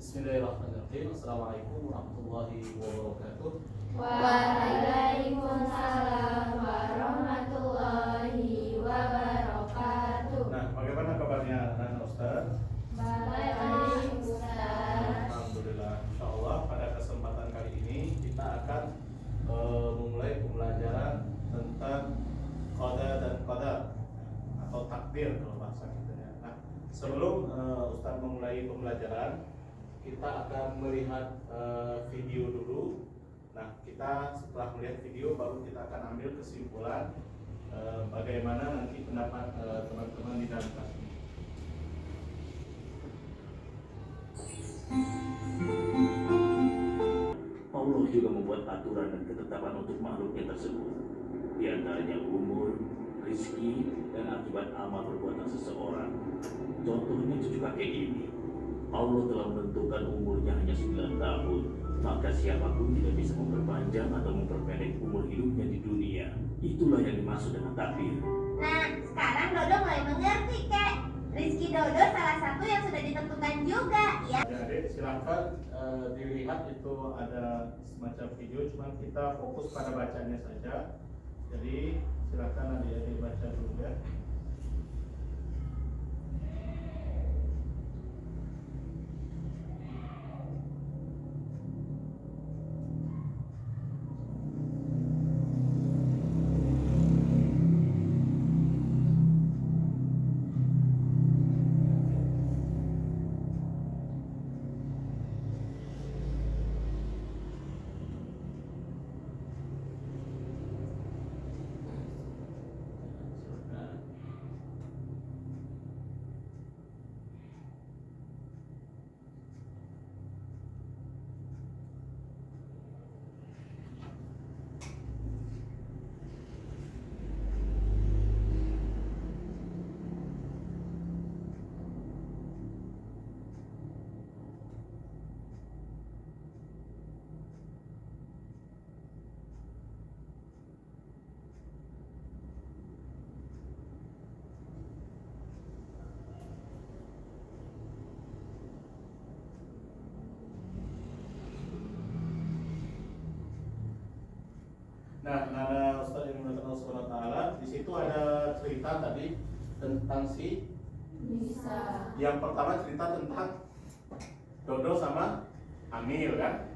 Bismillahirrahmanirrahim. Assalamualaikum warahmatullahi wabarakatuh. Waalaikumsalam warahmatullahi wabarakatuh. Nah, bagaimana kabarnya anak-anak Ustaz? Baik, Ustaz. Alhamdulillah. Insyaallah pada kesempatan kali ini kita akan memulai pembelajaran tentang qada dan qadar atau takdir kalau bahasa kita ya. Nah, sebelum Ustaz memulai pembelajaran, kita akan melihat video dulu. Nah, kita setelah melihat video baru kita akan ambil kesimpulan bagaimana nanti pendapat teman-teman di dalam kelas ini. Allah juga membuat aturan dan ketetapan untuk makhluknya tersebut, di antaranya umur, rizki, dan akibat amal perbuatan seseorang. Contohnya cucu kakek ini, Allah telah menentukan umurnya hanya 9 tahun, maka siapapun tidak bisa memperpanjang atau memperpendek umur hidupnya di dunia. Itulah yang dimaksud dengan takdir. Nah, sekarang Dodo mulai mengerti, Kek. Rizki Dodo salah satu yang sudah ditentukan juga, ya. Adik, silakan dilihat itu ada semacam video, cuma kita fokus pada bacanya saja. Jadi silakan adik-adik baca dulu ya. Nah, nada Ustaz yang mengatakan Allah Subhanahu wa taala, di situ ada cerita tadi tentang si Bisa. yang pertama cerita tentang Dodo sama Amil kan.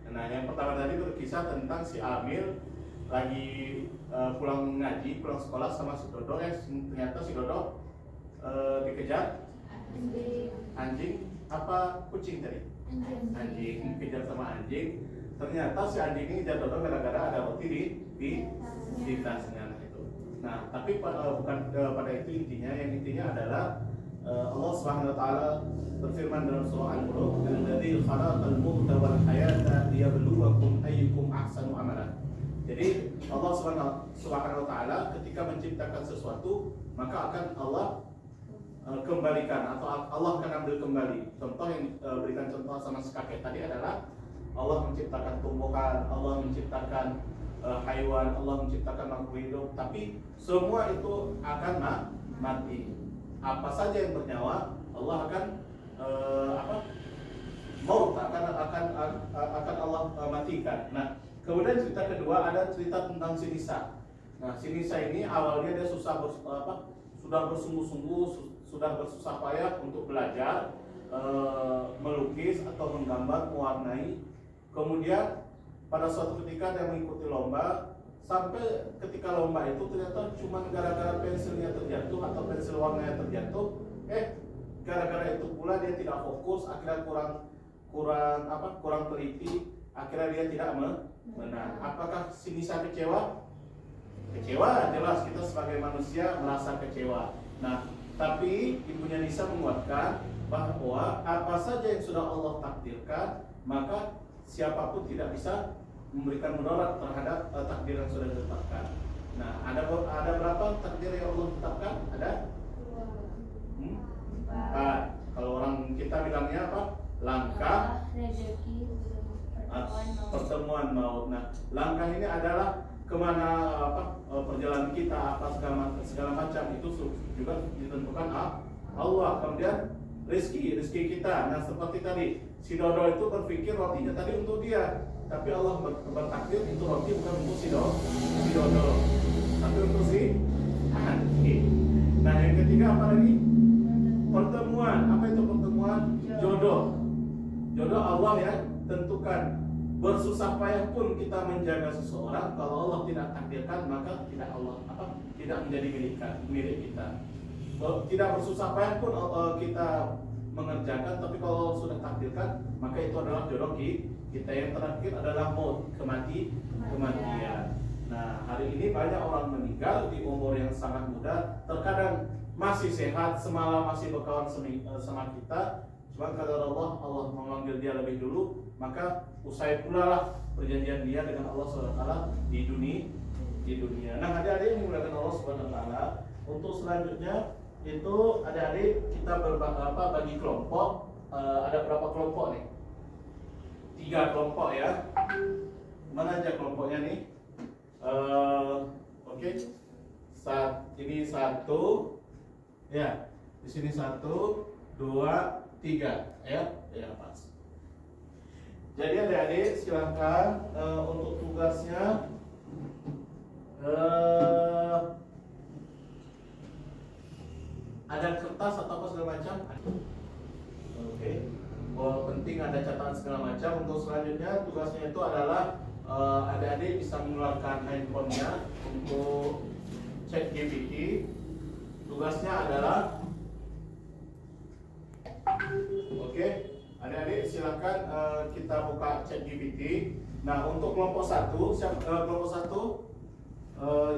Nah, yang pertama tadi berkisah tentang si Amil lagi pulang ngaji, pulang sekolah sama si Dodo, ternyata si Dodo dikejar anjing apa kucing tadi? Anjing, dikejar sama anjing. Ternyata si anjing ini ngejar Dodo gara-gara ada roti di tasnya itu. Nah, tapi bukan pada itu intinya. Yang intinya adalah Allah Subhanahu wa taala berfirman dalam surah Al-Mulk, "Alladzi khalaqal mauta wal hayata liyabluwakum ayyukum ahsanu amala." Jadi Allah Subhanahu wa taala ketika menciptakan sesuatu, maka akan Allah kembalikan atau Allah akan ambil kembali. Contoh yang berikan contoh sama si kakek tadi adalah Allah menciptakan tumbuhan, Allah menciptakan haiwan, Allah menciptakan makhluk hidup, tapi semua itu akan mati. Apa saja yang bernyawa, Allah akan maut, akan Allah matikan. Nah, kemudian cerita kedua ada cerita tentang si Nisa. Nah, si Nisa ini awalnya dia sudah bersungguh-sungguh, sudah bersusah payah untuk belajar melukis atau menggambar, mewarnai. Kemudian pada suatu ketika dia mengikuti lomba, sampai ketika lomba itu ternyata cuma gara-gara pensilnya terjatuh atau pensil warnanya terjatuh, gara-gara itu pula dia tidak fokus, akhirnya kurang teliti, akhirnya dia tidak menang. Apakah si Nisa kecewa? Kecewa, jelas kita sebagai manusia merasa kecewa. Nah, tapi ibunya Nisa menguatkan bahwa apa saja yang sudah Allah takdirkan, maka siapapun tidak bisa memberikan mudarat terhadap takdir yang sudah ditetapkan. Nah, ada berapa takdir yang Allah tetapkan? Ada? 4. Kalau orang kita bilangnya apa? Langkah, rezeki, pertemuan maut. Nah, langkah ini adalah kemana perjalanan kita, segala macam itu juga ditentukan Allah. Kemudian rezeki kita. Nah, seperti tadi si Dodo itu berpikir rotinya tadi untuk dia, tapi Allah bertakdir itu roti bukan untuk si Dodo, tapi untuk si Andi. Nah yang ketiga apa lagi? Pertemuan. Apa itu pertemuan? Jodoh. Jodoh Allah yang tentukan. Bersusah payah pun kita menjaga seseorang, kalau Allah tidak takdirkan maka tidak menjadi milik kita. Tidak bersusah payah pun kita mengerjakan, tapi kalau sudah takdirkan maka itu adalah jodoh kita. Yang terakhir adalah maut, kematian. Nah hari ini banyak orang meninggal di umur yang sangat muda, terkadang masih sehat, semalam masih berkawan sama kita. Cuma kalau Allah memanggil dia lebih dulu, maka usai pula lah perjanjian dia dengan Allah SWT di dunia. Nah adik-adik yang dimuliakan Allah SWT, untuk selanjutnya itu adik-adik kita bagi kelompok. Ada berapa kelompok nih? 3 kelompok ya. Mana aja kelompoknya nih? Oke. Ini 1 ya. Di sini 1, 2, 3 ya pas. Jadi adik-adik silahkan untuk tugasnya ada kertas atau apa segala macam. Oke. Penting ada catatan segala macam. Untuk selanjutnya tugasnya itu adalah adik-adik bisa mengeluarkan handphonenya untuk chat GPT. Tugasnya adalah oke, adik-adik silakan kita buka chat GPT. Nah untuk kelompok 1, kelompok 1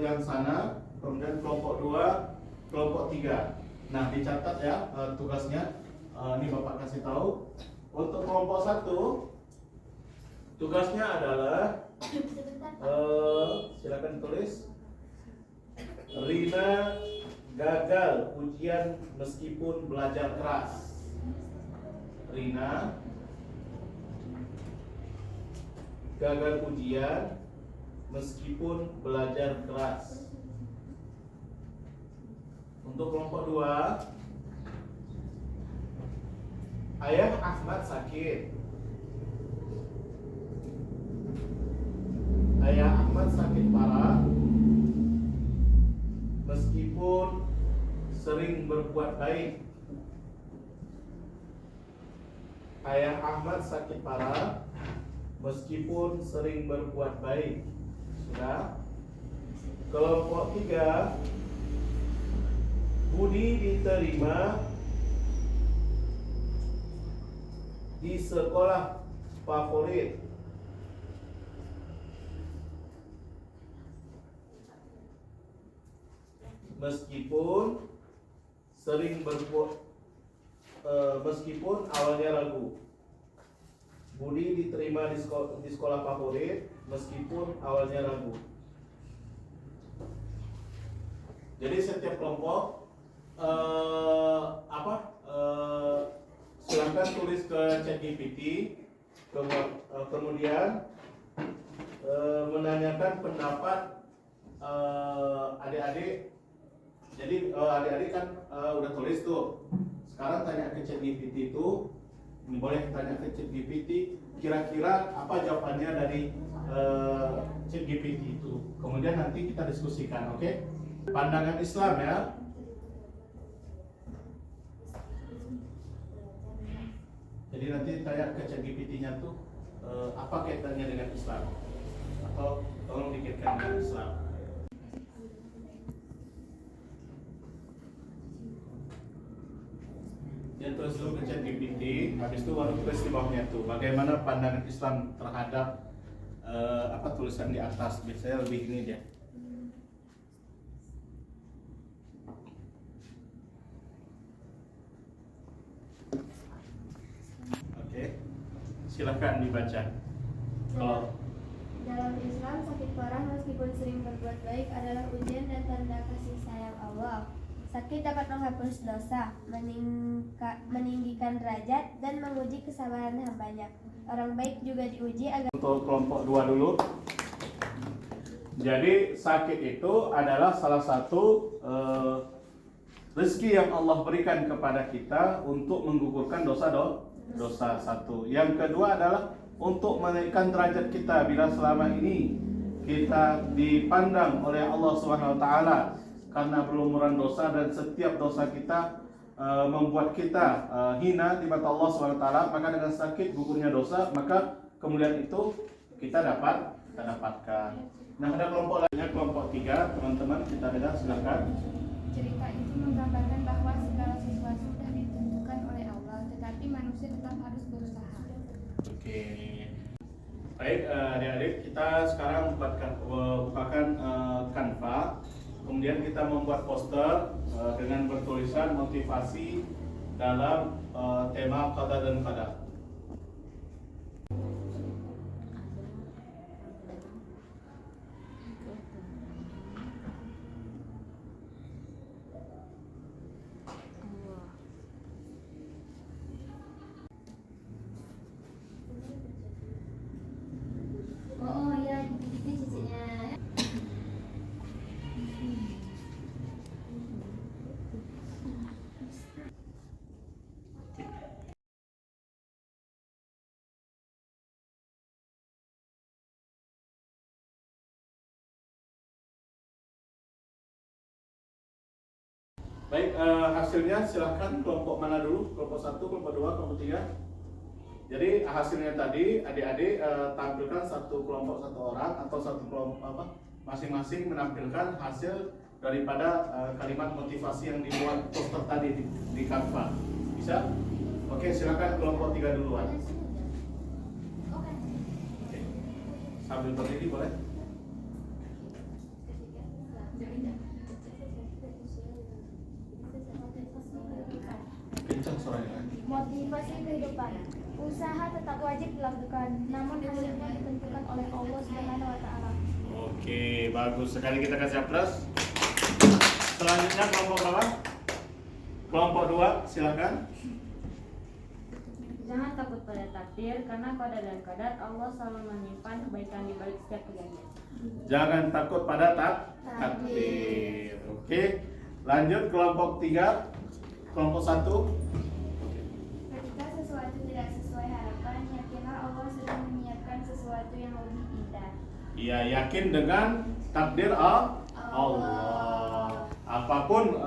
yang sana, kemudian kelompok 2, kelompok 3. Nah dicatat ya tugasnya. Ini Bapak kasih tahu. Untuk kelompok 1 tugasnya adalah silakan tulis. Rina gagal ujian meskipun belajar keras. Rina gagal ujian meskipun belajar keras. Untuk kelompok 2, Ayah Ahmad sakit. Ayah Ahmad sakit parah meskipun sering berbuat baik. Ayah Ahmad sakit parah meskipun sering berbuat baik. Sudah. Kelompok 3, Budi diterima di sekolah favorit. Meskipun sering meskipun awalnya ragu. Budi diterima di sekolah favorit meskipun awalnya ragu. Jadi setiap kelompok silakan tulis ke ChatGPT, kemudian menanyakan pendapat adik-adik. Jadi adik-adik kan udah tulis tuh. Sekarang tanya ke ChatGPT itu, boleh tanya ke ChatGPT, kira-kira apa jawabannya dari ChatGPT itu. Kemudian nanti kita diskusikan, oke? Pandangan Islam ya. Jadi nanti tanya ke ChatGPT-nya tuh apa kaitannya dengan Islam, atau tolong dikaitkan dengan Islam. Dia tulis dulu ke ChatGPT, habis itu baru tulis di bawahnya tuh bagaimana pandangan Islam terhadap tulisan di atas. Biasanya lebih ini dia. Oke, silakan dibaca. Dalam Islam, sakit parah meskipun sering berbuat baik adalah ujian dan tanda kasih sayang Allah. Sakit dapat menghapus dosa, meninggikan derajat, dan menguji kesabaran hambanya. Orang baik juga diuji agar... Untuk kelompok 2 dulu. Jadi sakit itu adalah salah satu rezeki yang Allah berikan kepada kita untuk menggugurkan dosa dosa satu. Yang kedua adalah untuk menaikkan derajat kita bila selama ini kita dipandang oleh Allah Subhanahu wa taala karena berlumuran dosa, dan setiap dosa kita membuat kita hina di mata Allah Subhanahu wa taala, maka dengan sakit gugurnya dosa, maka kemuliaan itu kita dapatkan. Nah, ada kelompok lainnya, kelompok 3, teman-teman kita dengar, silakan. Cerita itu menggambarkan bahwa segala sesuatu sudah ditentukan oleh Allah, tetapi manusia tetap harus berusaha. Oke. Baik, adik-adik, kita sekarang bukakan Canva. Kemudian kita membuat poster dengan bertulisan motivasi dalam tema qada dan qadar. Oh iya, ini cicitnya. Baik, hasilnya silahkan kelompok mana dulu? Kelompok 1, kelompok 2, kelompok 3. Jadi hasilnya tadi adik-adik tampilkan satu kelompok satu orang atau satu kelompok masing-masing menampilkan hasil daripada kalimat motivasi yang dibuat poster tadi di Canva. Bisa? Oke, silakan kelompok 3 duluan. Oke. Sambil berdiri boleh? Kencang suaranya. Motivasi kehidupan. Usaha tetap wajib dilakukan, namun hasilnya ditentukan oleh Allah Subhanahu wa taala. Oke, bagus sekali, kita kasih aplaus. Selanjutnya kelompok berapa? Kelompok 2, silakan. Jangan takut pada takdir, karena qada dan qadar Allah selalu menyimpan kebaikan di balik setiap kejadian. Jangan takut pada takdir. Oke. Lanjut kelompok 3. Kelompok 1. Ketika sesuatu tidak sesuai harapan, yakinlah Allah sedang menyiapkan sesuatu yang lebih indah. Iya, yakin dengan takdir Allah. Apapun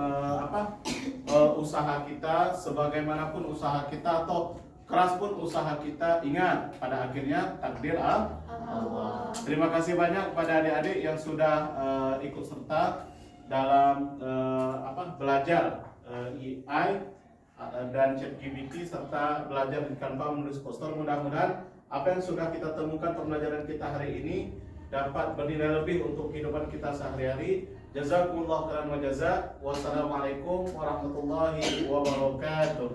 usaha kita, sebagaimanapun usaha kita atau keras pun usaha kita, ingat pada akhirnya takdir Allah. Terima kasih banyak kepada adik-adik yang sudah ikut serta dalam belajar AI dan ChatGPT serta belajar di Canva menulis poster. Mudah-mudahan apa yang sudah kita temukan pembelajaran kita hari ini dapat bernilai lebih untuk kehidupan kita sehari-hari. Jazakumullah khairan wa jazak. Wassalamualaikum warahmatullahi wabarakatuh.